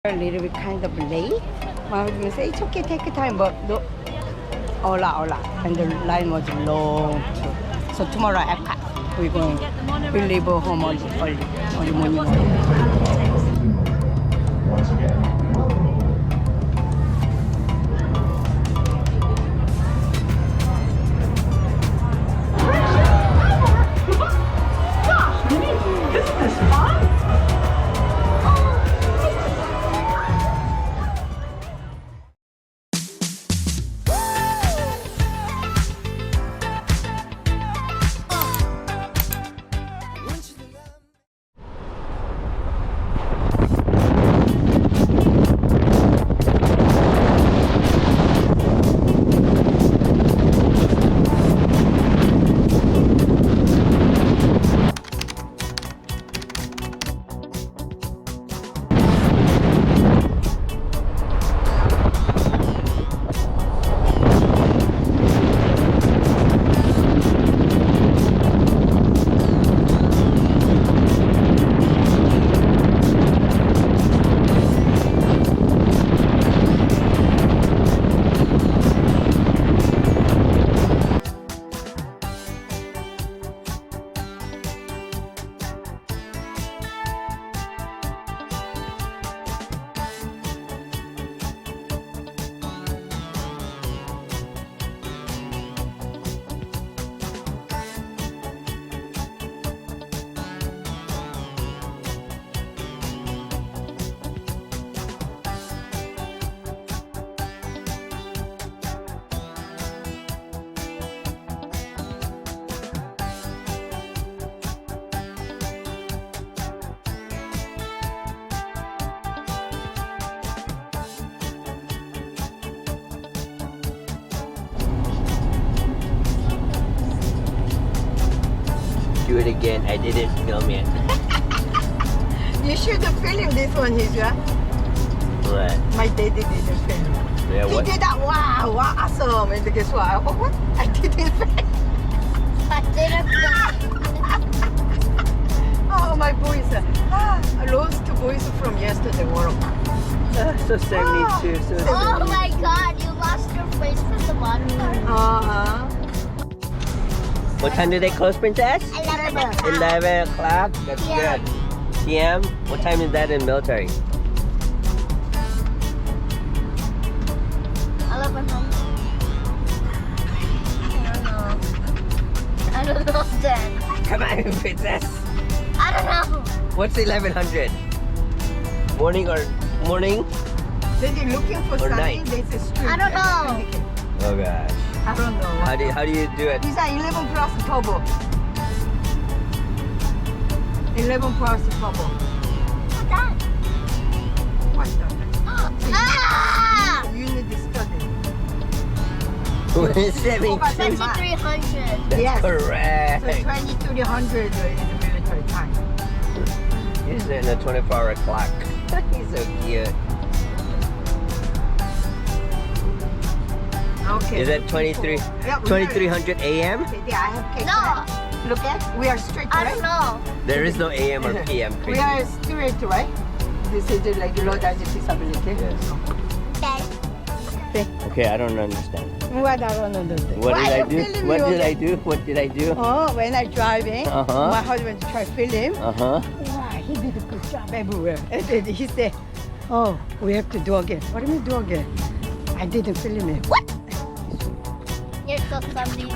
A little bit kind of late. My husband said, it's okay, take your time, but no. Hola. And the line was long too. So tomorrow at we're going, we leave home early morning. Once again. Do it again. I didn't film it. You should have filmed this one, Hijra. What? My daddy didn't film. Yeah, He what? did that, wow, awesome. And guess what? What? I didn't film. I didn't Oh, my boys. I lost two boys from yesterday work. So 72. So Oh my god, you lost your face from the bottom. Uh-huh. What time do they close, Princess? 11 11 o'clock? That's Yeah. good. PM? What time is that in military? 1100. I don't know then. Come on, Princess. I don't know. What's 1100? Morning or morning? Then you're looking for Or something, night. there's a street. I don't know. Oh gosh. I don't know. How do you do it? These are 11 plus turbo. 11 plus turbo. What's that? What the? Ah! You need to study. 72. 2300. That's Yes. correct. So 2300 is the military time. He's in a 24-hour clock. He's so cute. Okay. Is that 23? Yeah, 2300 AM? Okay, yeah, I have cake. No. Right? Look at, we are straight, I right? don't know. There is no AM or PM. We Crazy. are straight, right? This is like low disability. Yes. Okay. Okay, I don't understand. What I don't understand. What Why did I you do? filming What me did I again? do? What did I do? Oh, when I driving, Uh-huh. my husband tried to film him. Uh-huh. Wow, he did a good job everywhere. And then he said, oh, we have to do again. What do you mean do again? I didn't film him. What? You're still 72.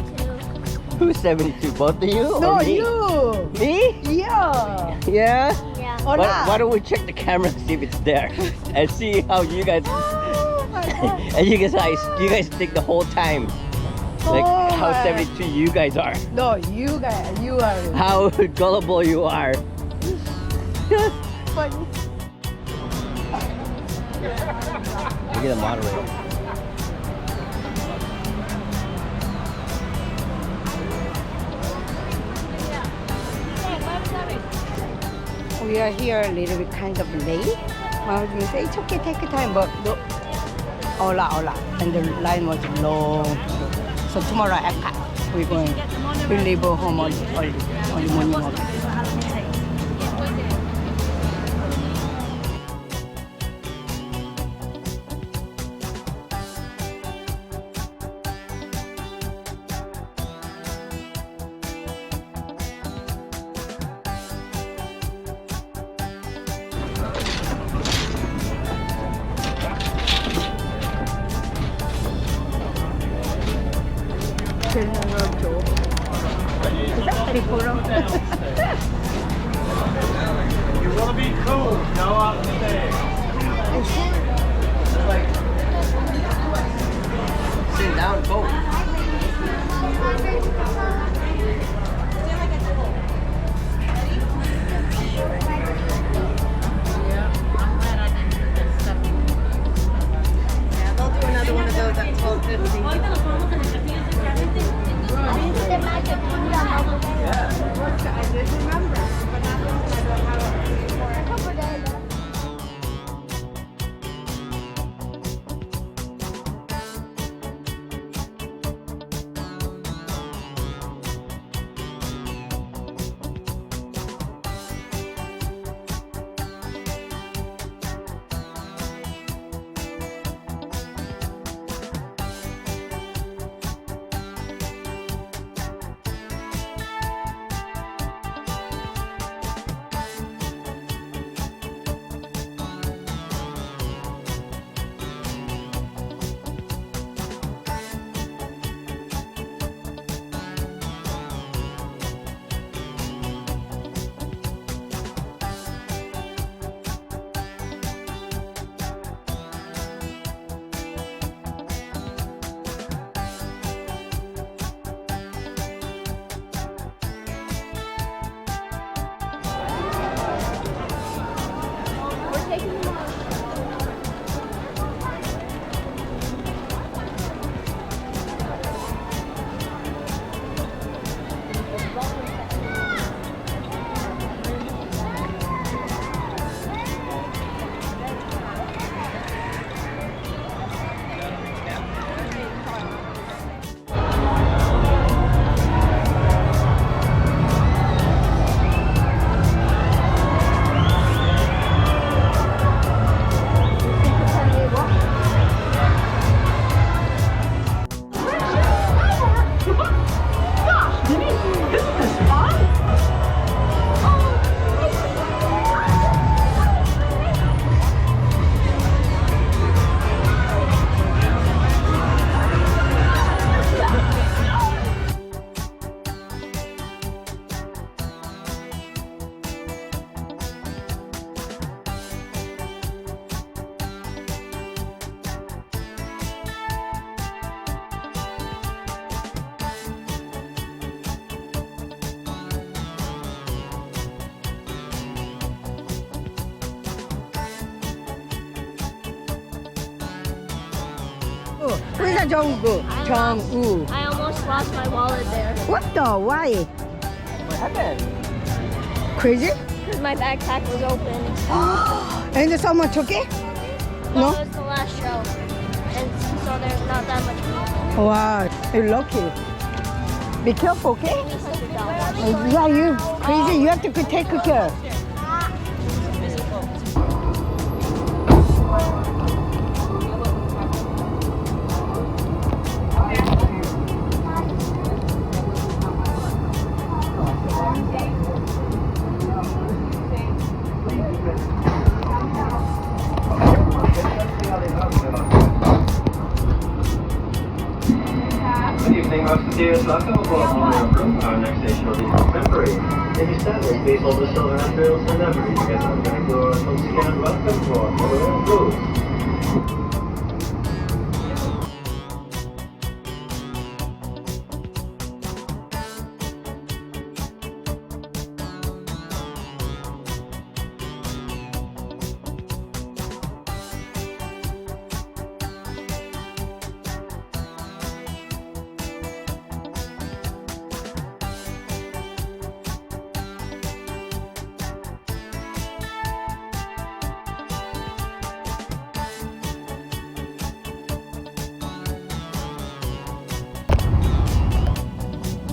Who's 72? Both of you? No, or me? you. Me? Yeah. Yeah? Yeah. Or not. Why don't we check the camera and see if it's there? And see how you guys... Oh, my God. And you guys think the whole time. Like Oh, how my. 72 you guys are. No, you guys, you are How gullible you are. funny. Look at the moderator. We are here a little bit kind of late. My husband said, it's okay, take your time, but no. Hola. And the line was long too. So tomorrow at we're going, we leave home early morning. Where's the 정우? 정우. I almost lost my wallet there. What the? Why? What happened? Crazy? Because my backpack was open. And someone took it? No, No? it was the last show. And so there's not that much people. Wow, you're lucky. Be careful, okay? $100. Yeah, you crazy. You have to take care. Good evening, Musketeers. Welcome aboard Royal Room. Our next station will be Contemporary. If you stand there, please hold the silver handbills and never forget to open the doors. Once again, welcome aboard Royal Room.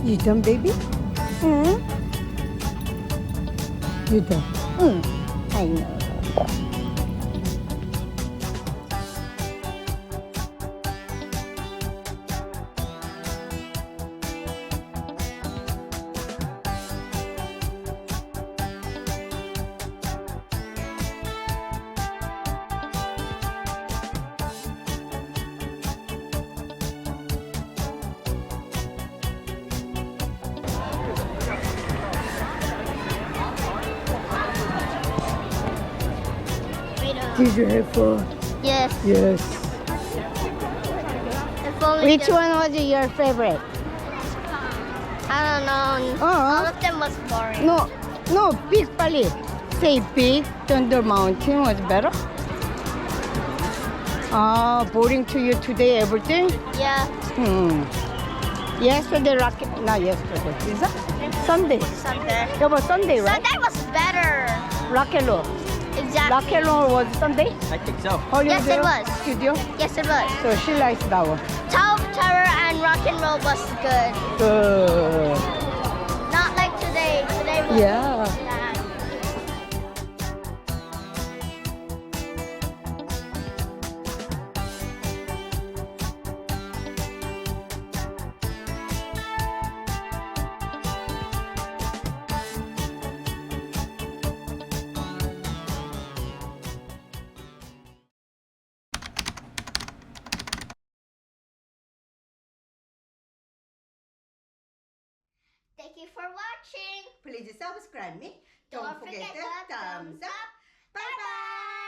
You done, baby? You done? I know. Did you have fun? Yes. Yes. If only Which the- one was your favorite? I don't know. Uh-huh. All of them was boring. No, big 빨리. Say big Thunder Mountain was better. Boring to you today, everything? Yeah. Yesterday, not yesterday. Is that? Sunday. Sunday. It was Sunday, right? Sunday was better. Rock and roll. Exactly. Rock and roll was Sunday? I think so. Hollywood Yes, it was. Studio? Yes, it was. So she likes that one. Tower of Terror and Rock and Roll was good. Good. Not like today. Today was Yeah. bad. Thank you for watching. Please subscribe me. Don't forget the thumbs up. Bye bye.